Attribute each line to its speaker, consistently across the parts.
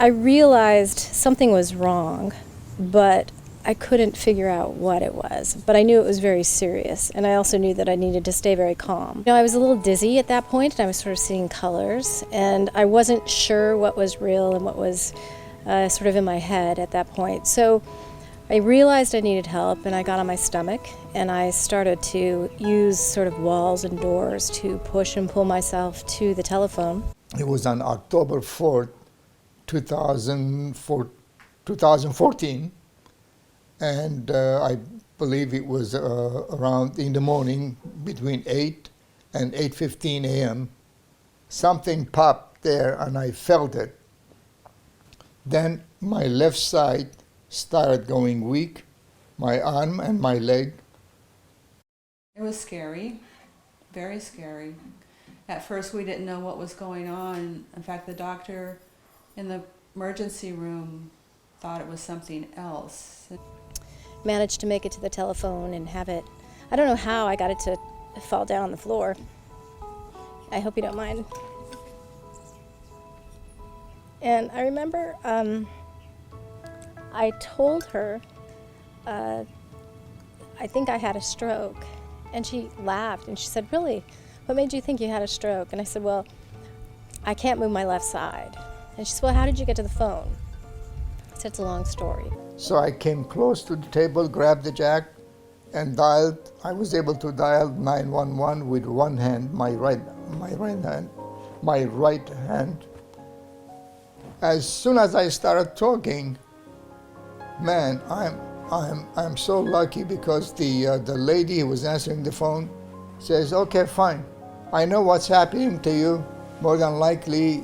Speaker 1: I realized something was wrong, but I couldn't figure out what it was. But I knew it was very serious, and I also knew that I needed to stay very calm. You know, I was a little dizzy at that point, and I was sort of seeing colors, and I wasn't sure what was real and what was sort of in my head at that point. So I realized I needed help, and I got on my stomach, and I started to use sort of walls and doors to push and pull myself to the telephone.
Speaker 2: It was on October 4th, 2014, and I believe it was around in the morning between 8 and 8:15 a.m. Something popped there and I felt it. Then my left side started going weak, my arm and my leg.
Speaker 3: It was scary, very scary. At first we didn't know what was going on. In fact, the doctor in the emergency room thought it was something else.
Speaker 1: Managed to make it to the telephone and have it, I don't know how I got it to fall down on the floor. I hope you don't mind. And I remember I told her, I think I had a stroke. And she laughed and she said, "Really? What made you think you had a stroke?" And I said, "Well, I can't move my left side." And she said, "Well, how did you get to the phone?" I said, "It's a long story."
Speaker 2: So I came close to the table, grabbed the jack, and dialed. I was able to dial 911 with one hand, my right hand. As soon as I started talking, man, I'm so lucky because the lady who was answering the phone says, "Okay, fine. I know what's happening to you. More than likely,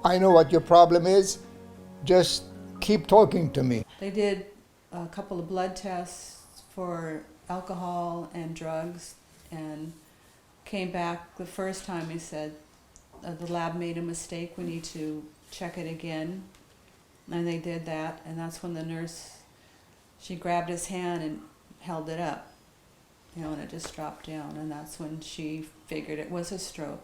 Speaker 2: I know what your problem is. Just keep talking to me."
Speaker 3: They did a couple of blood tests for alcohol and drugs and came back the first time. He said, the lab made a mistake, we need to check it again. And they did that, and that's when the nurse, she grabbed his hand and held it up, and it just dropped down, and that's when she figured it was a stroke.